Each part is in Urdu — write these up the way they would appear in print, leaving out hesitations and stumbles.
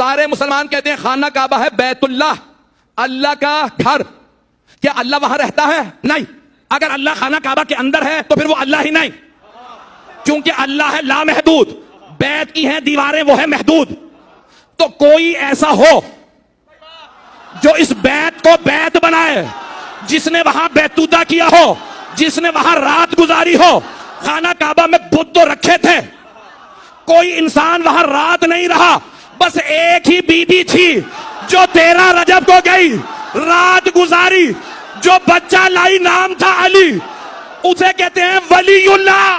سارے مسلمان کہتے ہیں خانہ کعبہ ہے بیت اللہ، اللہ کا گھر. کیا اللہ وہاں رہتا ہے؟ نہیں. اگر اللہ خانہ کعبہ کے اندر ہے تو پھر وہ اللہ ہی نہیں، کیونکہ اللہ ہے لامحدود، بیت کی ہیں دیواریں وہ ہے محدود. تو کوئی ایسا ہو جو اس بیت کو بیت بنائے، جس نے وہاں بیتوتا کیا ہو، جس نے وہاں رات گزاری ہو. خانہ کعبہ میں بت تو رکھے تھے، کوئی انسان وہاں رات نہیں رہا. بس ایک ہی بی بی تھی جو 13 رجب کو گئی، رات گزاری، جو بچہ لائی نام تھا علی، اسے کہتے ہیں ولی اللہ.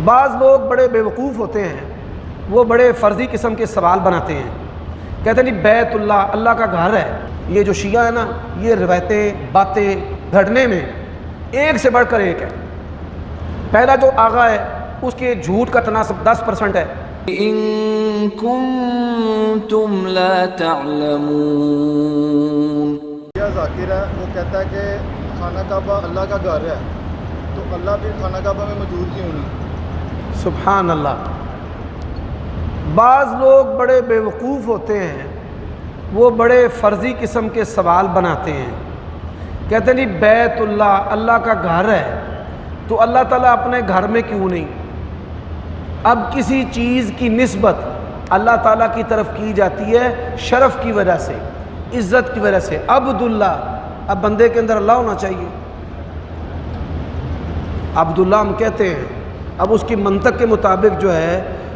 بعض لوگ بڑے بیوقوف ہوتے ہیں، وہ بڑے فرضی قسم کے سوال بناتے ہیں، کہتے ہیں نہیں بیت اللہ اللہ کا گھر ہے. یہ جو شیعہ ہے نا، یہ روایتیں باتیں گھڑنے میں ایک سے بڑھ کر ایک ہے. پہلا جو آغا ہے اس کے جھوٹ کا تناسب 10% ہے. ان کنتم لا تعلمون. یہ ذاکر ہے، وہ کہتا ہے کہ خانہ کعبہ اللہ کا گھر ہے، تو اللہ بھی خانہ کعبہ میں موجود کیوں نہیں؟ سبحان اللہ. بعض لوگ بڑے بیوقوف ہوتے ہیں، وہ بڑے فرضی قسم کے سوال بناتے ہیں، کہتے ہیں نہیں بیت اللہ اللہ کا گھر ہے، تو اللہ تعالیٰ اپنے گھر میں کیوں نہیں؟ اب کسی چیز کی نسبت اللہ تعالیٰ کی طرف کی جاتی ہے شرف کی وجہ سے، عزت کی وجہ سے. عبداللہ، اب بندے کے اندر اللہ ہونا چاہیے. عبداللہ ہم کہتے ہیں، اب اس کی منطق کے مطابق جو ہے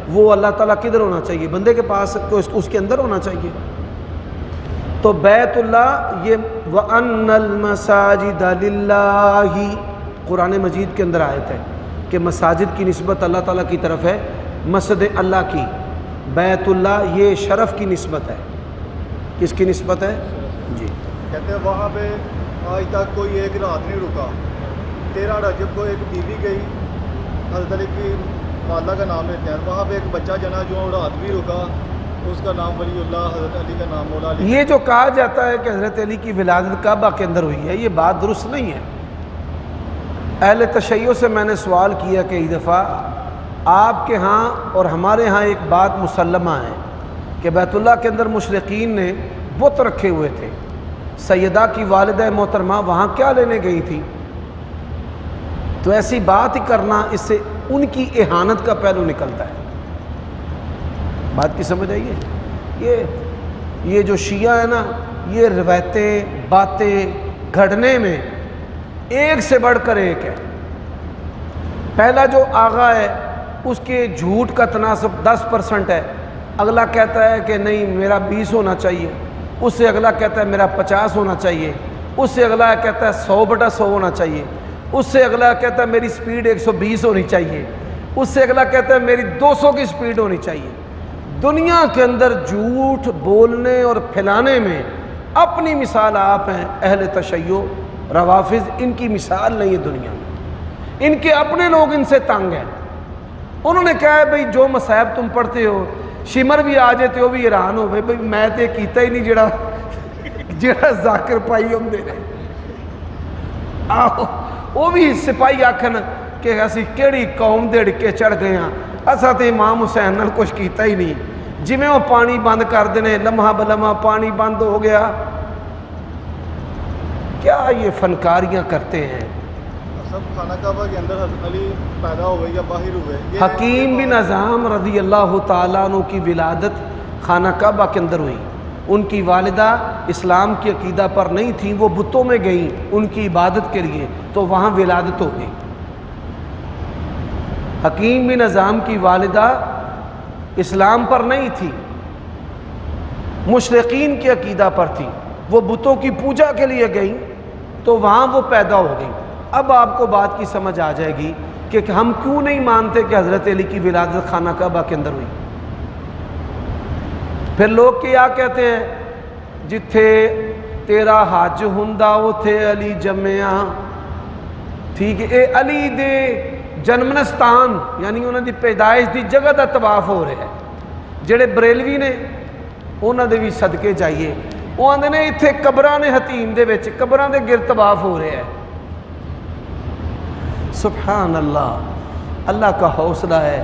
وہ اللہ تعالیٰ کدھر ہونا چاہیے؟ بندے کے پاس، اس کے اندر ہونا چاہیے. تو بیت اللہ یہ وَأَنَّ الْمَسَاجِدَ لِلَّهِ قرآن مجید کے اندر آیت ہے کہ مساجد کی نسبت اللہ تعالیٰ کی طرف ہے، مسجد اللہ کی. بیت اللہ یہ شرف کی نسبت ہے. کس کی نسبت ہے؟ جی. کہتے ہیں وہاں پہ آج تک کوئی ایک رات نہیں رکا. 13 رجب کو ایک بیوی گئی، حضرت علی کی والدہ کا نام لیتے ہیں، وہاں پہ ایک بچہ جنا جو رات بھی رکا، اس کا نام ولی اللہ، حضرت علی کا نام مولا علی. یہ جو کہا جاتا ہے کہ حضرت علی کی ولادت کعبہ کے اندر ہوئی ہے، یہ بات درست نہیں ہے. اہل تشیع سے میں نے سوال کیا کئی دفعہ، آپ کے ہاں اور ہمارے ہاں ایک بات مسلمہ ہے کہ بیت اللہ کے اندر مشرقین نے بت رکھے ہوئے تھے. سیدہ کی والدہ محترمہ وہاں کیا لینے گئی تھی؟ تو ایسی بات ہی کرنا، اس سے ان کی اہانت کا پہلو نکلتا ہے. بات کی سمجھ آئیے؟ یہ جو شیعہ ہے نا، یہ روایتیں باتیں گھڑنے میں ایک سے بڑھ کر ایک ہے. پہلا جو آغا ہے اس کے جھوٹ کا تناسب 10% ہے. اگلا کہتا ہے کہ نہیں میرا 20 ہونا چاہیے، اس سے اگلا کہتا ہے میرا 50 ہونا چاہیے، اس سے اگلا کہتا ہے 100/100 ہونا چاہیے، اس سے اگلا کہتا ہے میری سپیڈ 120 ہونی چاہیے، اس سے اگلا کہتا ہے میری 200 کی سپیڈ ہونی چاہیے. دنیا کے اندر جھوٹ بولنے اور پھیلانے میں اپنی مثال آپ ہیں. اہل تشیع روافظ ان کی مثال نہیں ہے دنیا میں. ان کے اپنے لوگ ان سے تنگ ہیں. انہوں نے کہا ہے بھئی جو مصائب تم پڑھتے ہو، شمر بھی آ جاتے ہو بھی حیران ہو بھئی میں تے کیتا ہی نہیں جڑا ذاکر پائی ہم دے رہے. آہو وہ بھی سپاہی آکھن کہ اسی کیڑی قوم دے ڈکے چڑھ گئے ہاں، اساں تے امام حسین نال کچھ کیتا ہی نہیں. جویں وہ پانی بند کر دینے، لمحہ بلمحہ پانی بند ہو گیا. کیا یہ فنکاریاں کرتے ہیں؟ سب خانہ کعبہ کے اندر حضرت علی پیدا ہوئے یا باہر ہوئے؟ حکیم بن نظام رضی اللہ تعالیٰ عنہ کی ولادت خانہ کعبہ کے اندر ہوئی. ان کی والدہ اسلام کی عقیدہ پر نہیں تھیں، وہ بتوں میں گئیں ان کی عبادت کے لیے، تو وہاں ولادت ہو گئی. حکیم بن نظام کی والدہ اسلام پر نہیں تھی، مشرقین کی عقیدہ پر تھی، وہ بتوں کی پوجا کے لیے گئیں تو وہاں وہ پیدا ہو گئیں. اب آپ کو بات کی سمجھ آ جائے گی کہ ہم کیوں نہیں مانتے کہ حضرت علی کی ولادت خانہ کعبہ کے اندر ہوئی. پھر لوگ کیا کہتے ہیں، جتھے تیرا حج ہوندا اوتھے علی جمعیا. ٹھیک ہے، اے علی دے جنمستان یعنی انہوں دی پیدائش دی جگہ دا طواف ہو رہا ہے. جڑے بریلوی نے انہوں دے بھی صدقے جائیے، وہ آندے نے اتھے قبراں نے حتیم دے وچ قبراں دے گرد طواف ہو رہا ہے. سبحان اللہ. اللہ کا حوصلہ ہے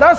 10